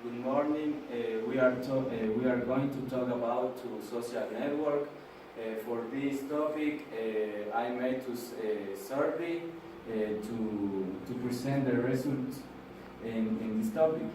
Good morning. We are going to talk about social network. For this topic, I made a survey to present the results in this topic.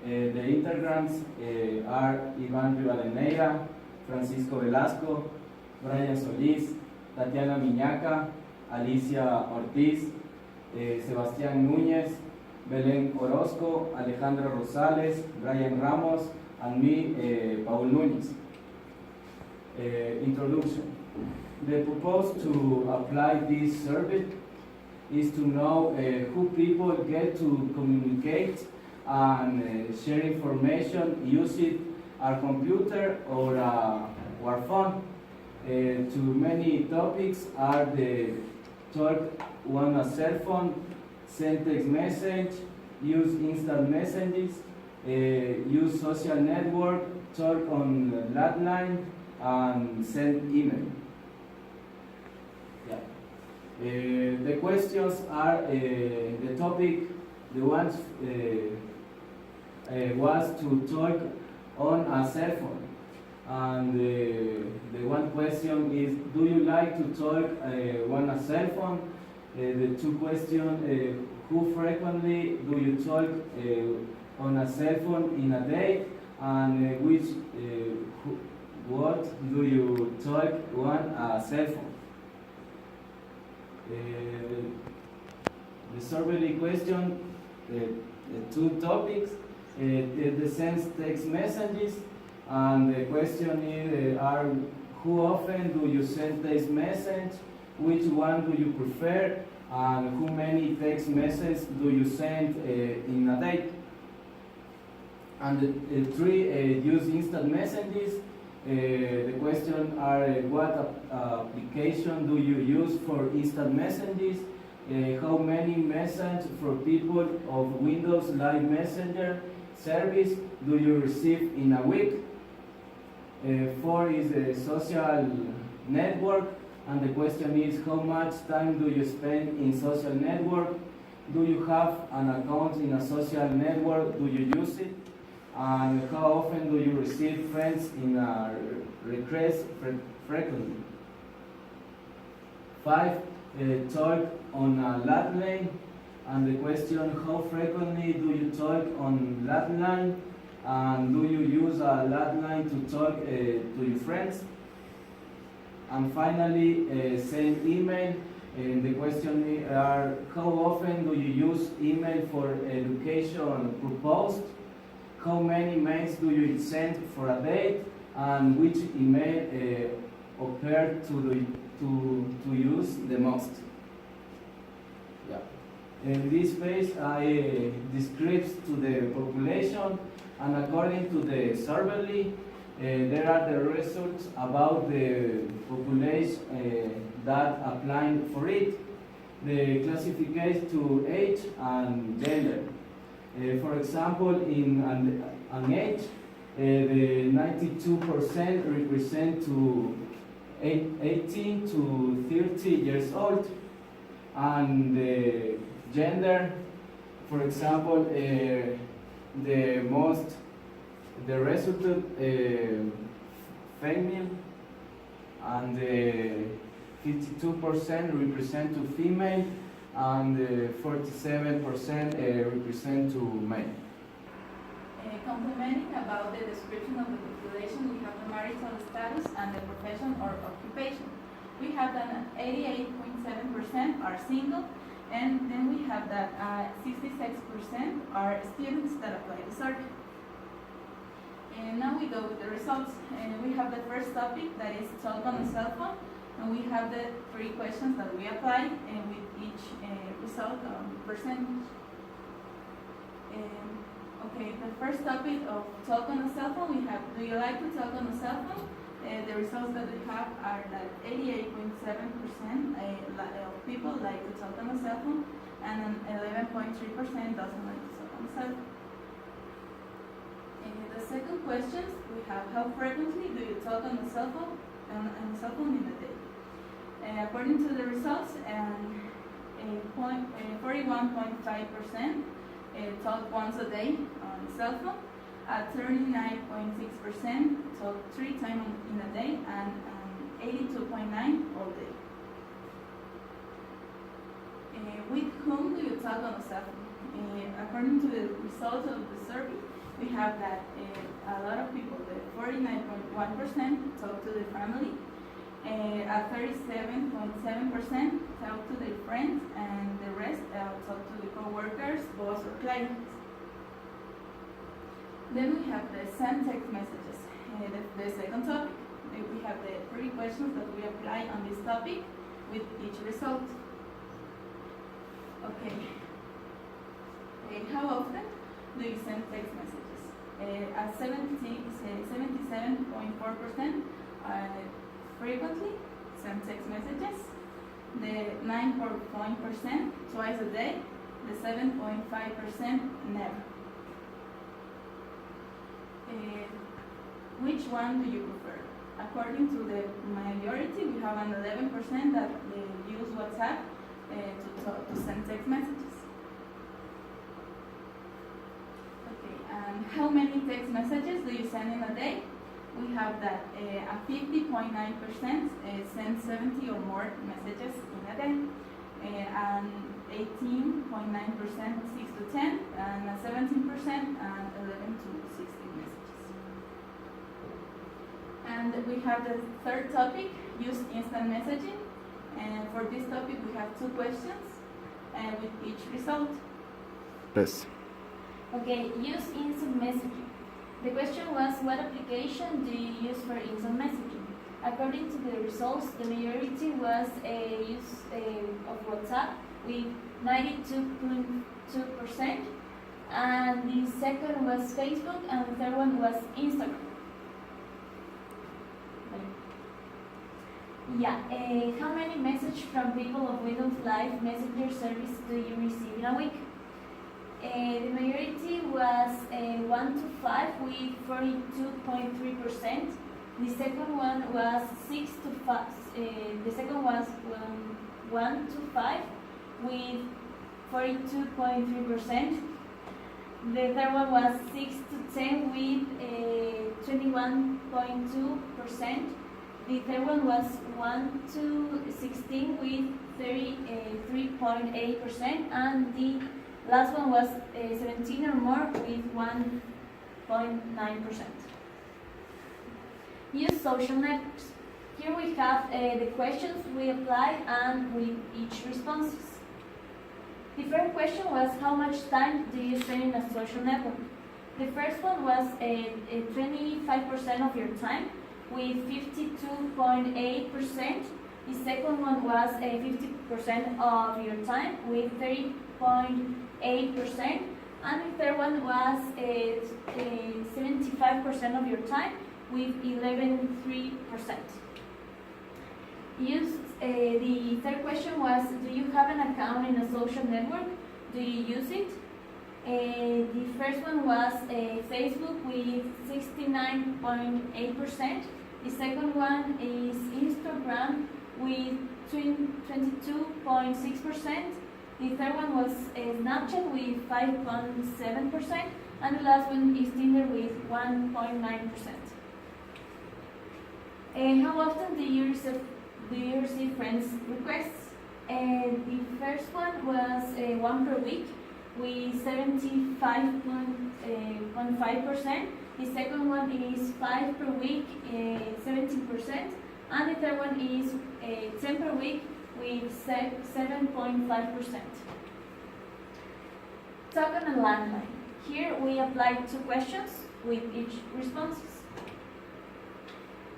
The integrants are Iván Rivadeneira, Francisco Velasco, Brian Solís, Tatiana Miñaca, Alicia Ortiz, Sebastián Núñez, Belén Orozco, Alejandro Rosales, Brian Ramos, and me, Paul Núñez. Introduction. The purpose to apply this survey is to know who people get to communicate and share information using a computer or a phone. Too many topics are the talk on a cell phone, send text message, use instant messages, use social network, talk on landline, and send email. Yeah. The questions are the topic. The ones was to talk on a cell phone, and the one question is, do you like to talk on a cell phone? The two questions, who frequently do you talk on a cell phone in a day, and what do you talk on a cell phone? The survey question, the two topics, the sends text messages, and the question is, who often do you send text message? Which one do you prefer, and how many text messages do you send in a day? And three, use instant messages. The question are, what application do you use for instant messages? How many messages for people of Windows Live Messenger service do you receive in a week? Four is a social network. And the question is, how much time do you spend in social network? Do you have an account in a social network? Do you use it? And how often do you receive friends in a request frequently? Five, talk on a landline. And the question, how frequently do you talk on landline? And do you use a landline to talk to your friends? And finally, send email. And the question are, how often do you use email for education purpose? How many mails do you send for a day? And which email appear to use the most? Yeah. In this page, I describe to the population, and according to the survey, there are the results about the population that applying for it. The classification to age and gender. For example, in an age, the 92% represent to 18 to 30 years old, and the gender, for example, the result female, and 52% represent to female, and 47% represent to male. Complementing about the description of the population, we have the marital status and the profession or occupation. We have that 88.7% are single, and then we have that 66% are students that apply the survey. And now we go with the results. We have the first topic, that is talk on a cell phone, and we have the three questions that we applied, and with each result percentage. Okay, the first topic of talk on a cell phone, we have, do you like to talk on a cell phone? The results that we have are that 88.7% of people like to talk on a cell phone, and 11.3% doesn't like to talk on a cell phone. The second question, we have, how frequently do you talk on a cell phone, in a day? According to the results, 41.5% talk once a day on cell phone, at 39.6%, so 3 times in a day, and 82.9 all day. With whom do you talk on WhatsApp? According to the results of the survey, we have that a lot of people, the 49.1% talk to their family, at 37.7% talk to their friends, and the rest talk to the co-workers, boss, or clients. Then we have the send text messages, the second topic. We have the 3 questions that we apply on this topic with each result. Okay. How often do you send text messages? At 77.4% frequently send text messages, the 9.9% twice a day, the 7.5% never. Which one do you prefer? According to the majority, we have an 11% that use WhatsApp to send text messages. Okay, and how many text messages do you send in a day? We have that a 50.9% send 70 or more messages in a day, and 18.9% 6 to 10, and 17% and 11 to 16 messages. And we have the third topic, use instant messaging. And for this topic, we have 2 questions with each result. Yes. Okay, use instant messaging. The question was, what application do you use for instant messaging? According to the results, the majority was use of WhatsApp with 92.2%, and the second was Facebook, and the third one was Instagram. Yeah, how many messages from people of Windows Live Messenger service do you receive in a week? The majority was 1 to 5 with 42.3%. The second one was 6 to 5. The second was 1 to 5 with 42.3%. The third one was 6 to 10 with 21.2%. The third one was 1 to 16 with 33.8%, and the last one was 17 or more with 1.9%. Use social networks. Here we have the questions we apply and with each responses. The first question was, how much time do you spend in a social network? The first one was 25% of your time with 52.8%. The second one was 50% of your time with 30.8%. And the third one was 75% of your time with 11.3%. The third question was, do you have an account in a social network? Do you use it? The first one was Facebook with 69.8%. The second one is Instagram with 22.6%. The third one was Snapchat with 5.7%. And the last one is Tinder with 1.9%. How often do you receive friends requests? The first one was 1 per week with 75.5%. The second one is 5 per week, 17%. And the third one is 10 per week with 7.5%. Talk on a landline. Here we apply 2 questions with each responses.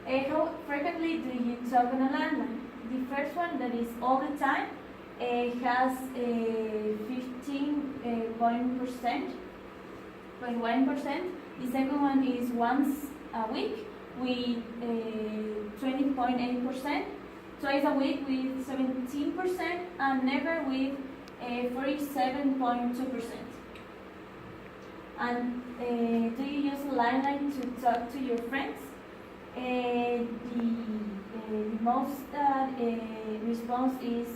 How frequently do you talk on a landline? The first one, that is all the time, has 15.1%. The second one is once a week with 20.8%, twice a week with 17%, and never with 47.2%. And do you use a landline to talk to your friends? The most response is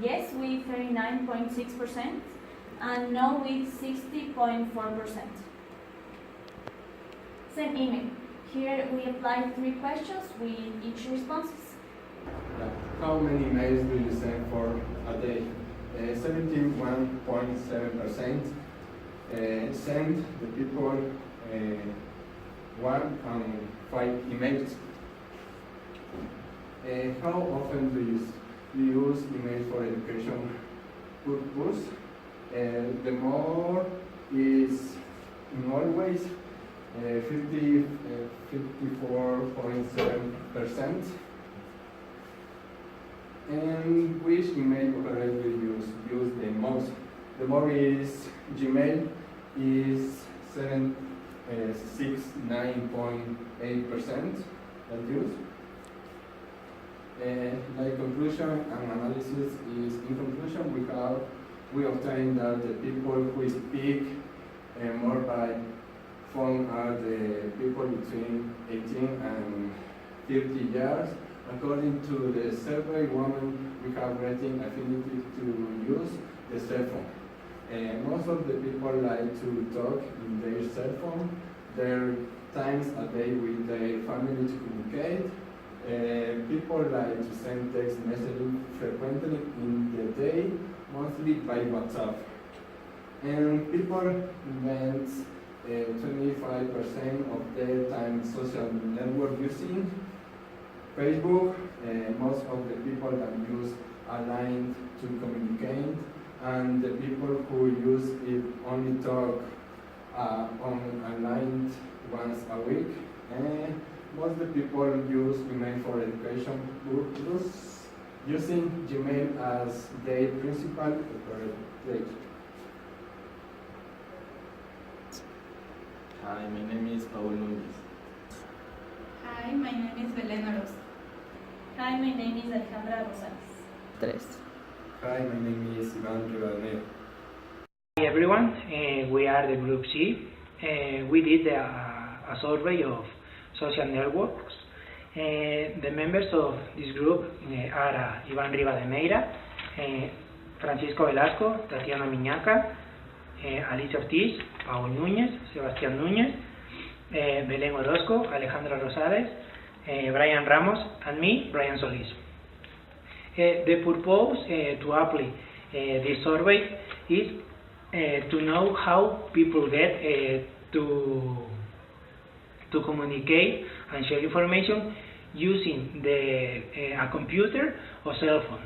yes with 39.6% and no with 60.4%. Send email. Here we apply 3 questions with each responses. Yeah. How many emails do you send for a day? 71.7% send the people 1 and 5 emails. How often do you use email for education purpose? The more is in always 54.7%. And which email operator do you use the most? The more is Gmail is 69.8% that use. My conclusion and analysis is, in conclusion, we obtain that the people who speak more by phone are the people between 18 and 50 years. According to the survey, women we have rating affinity to use the cell phone. Most of the people like to talk in their cell phone, their times a day with their family to communicate. People like to send text messaging frequently in the day, mostly by WhatsApp. And people spend 25% of their time social network using Facebook. Most of the people that use aligned to communicate, and the people who use it only talk on aligned once a week. Most of the people use email for education purposes, using Gmail as their principal operator. Hi, my name is Paul Núñez. Hi, my name is Belén Orozco. Hi, my name is Alejandra Rosales. 3. Hi, my name is Iván Rivadeneira. Hi everyone, we are the group C. We did a survey of social networks. The members of this group are Iván Rivadeneira, Francisco Velasco, Tatiana Miñaca, Alicia Ortiz, Paul Núñez, Sebastián Núñez, Belén Orozco, Alejandra Rosales, Brian Ramos, and me, Brian Solis. The purpose to apply this survey is to know how people get to communicate and share information using a computer or cell phone.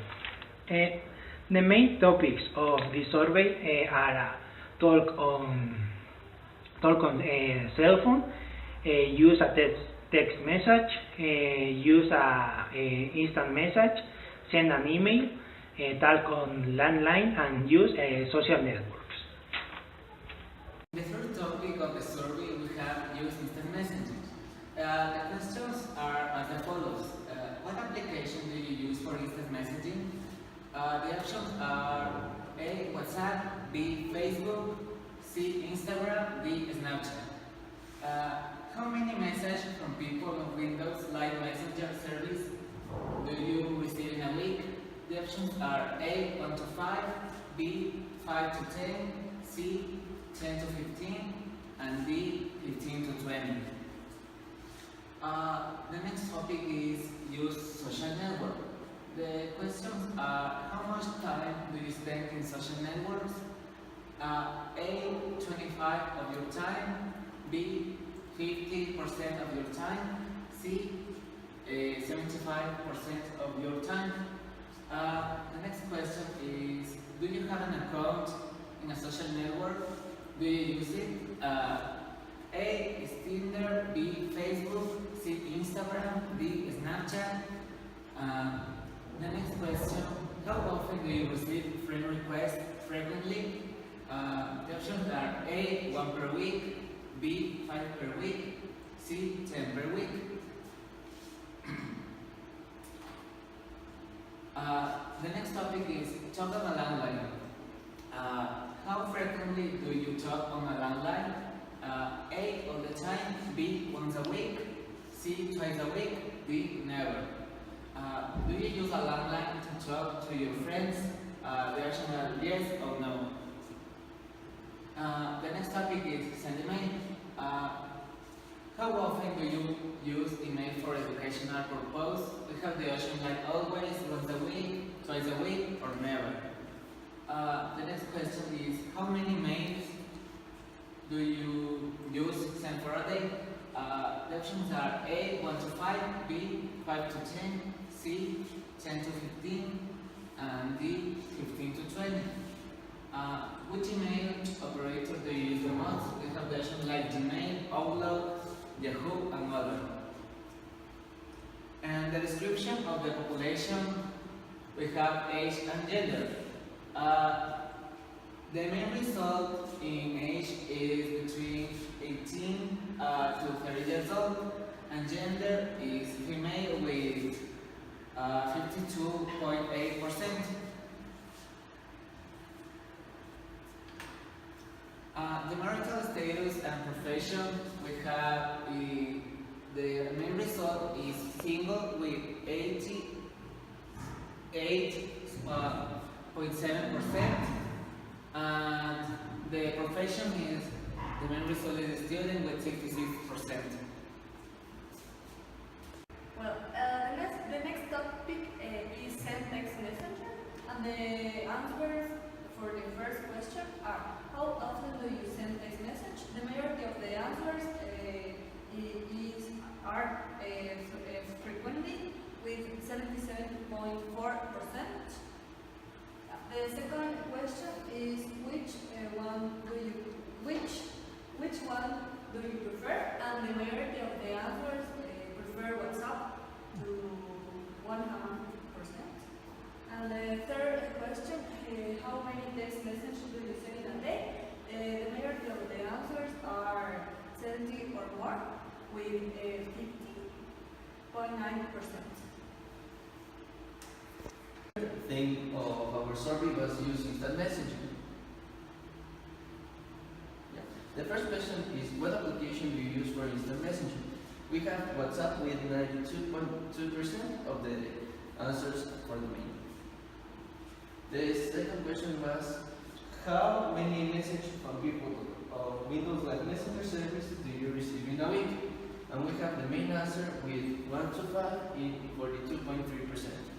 The main topics of this survey are talk on cell phone, use a text message, use a instant message, send an email, talk on landline, and use social networks. The first topic of the survey we have used instant messaging. The questions are as follows. What application do you use for instant messaging? The options are A. WhatsApp, B. Facebook, C. Instagram, D. Snapchat. How many messages from people on Windows Live Messenger service do you receive in a week? The options are A. 1 to 5, B. 5 to 10, C. 10 to 15, and D. 15 to 20. The next topic is use social network. The questions are how much time do you spend in social networks? A. 25 of your time, B. 50% of your time, C. 75% of your time. The next question is, do you have an account in a social network? Do you use it? A is Tinder, B Facebook, C Instagram, D Snapchat. The next question, how often do you receive friend requests frequently? The options are A 1 per week, B 5 per week, C 10 per week. The next topic is talk on a landline. How frequently do you talk on a landline? A all the time, B once a week, C twice a week, D never. Do you use a landline to talk to your friends? The option are yes or no. The next topic is send email. How How often do you use email for educational purpose? We have the option like always, once a week, twice a week, or never. The next question is, how many mails do you use send for a day? The options are A, 1 to 5, B, 5 to 10, C, 10 to 15, and D, 15 to 20. Which email operator do you use the most? We have the options like Gmail, Outlook, Yahoo, and other. And the description of the population, we have age and gender. The main result in age is between 18 to 30 years old, and gender is female with 52.8%. The marital status and profession, we have the main result is single with 88.7%, and the profession is, the main result is student with 66%. Well, the next topic is send text messenger, and the answers for the first question are: how often do you send text message? The majority of the answers are frequently, with 77.4%. The second question is which one do you prefer? And the majority of the answers prefer WhatsApp to 100%. And the third question, how many text messages do you send in a day? The majority of the answers are 70 or more, with 50.9%. Thing of our survey was use instant messaging. Yeah. The first question is, what application do you use for instant messaging? We have WhatsApp with 92.2% of the answers for the main. The second question was, how many messages from people of Windows Live Messenger service do you receive in a week? And we have the main answer with 1 to 5 in 42.3%.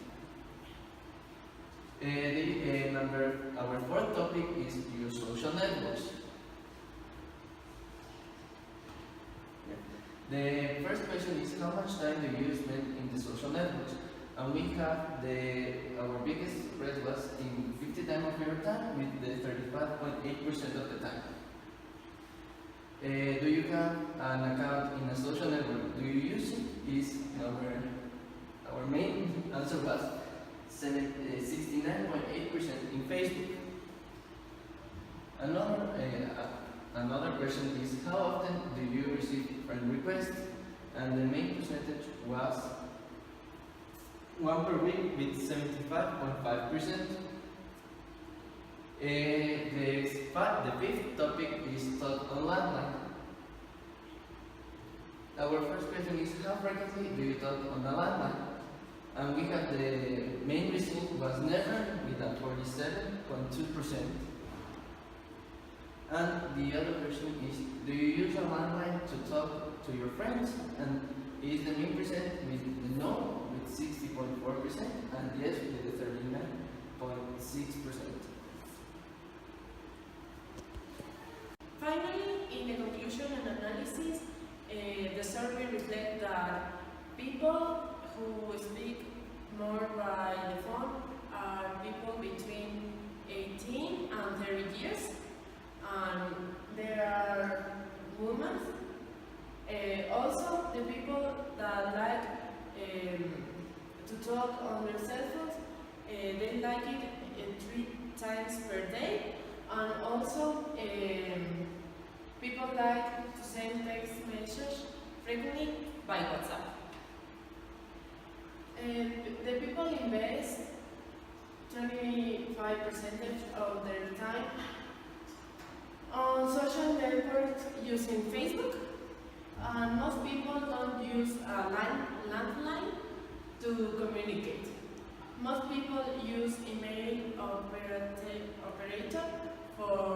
Our fourth topic is use social networks. The first question is, how much time do you spend in the social networks? And we have our biggest spread was in 50 times of your time, with the 35.8% of the time. Do you have an account in a social network? Do you use it? Is our main answer was 69.8% in Facebook. Another question is, how often do you receive friend requests? And the main percentage was 1 per week with 75.5%. The fifth topic is talk on landline. Our first question is, how frequently do you talk on a landline? And we have the main result was never, with a 47.2%. And the other question is, do you use a landline to talk to your friends? And is the main percent with the no, with 60.4%, and yes, with the 39.6%. Finally, in the conclusion and analysis, the survey reflects that people who speak more by the phone are people between 18 and 30 years, and there are women. Also, the people that like to talk on their cell phones, they like it 3 times per day, and also people like to send text messages frequently by WhatsApp. The people invest 25% of their time on social networks using Facebook, and most people don't use a landline to communicate. Most people use email operator for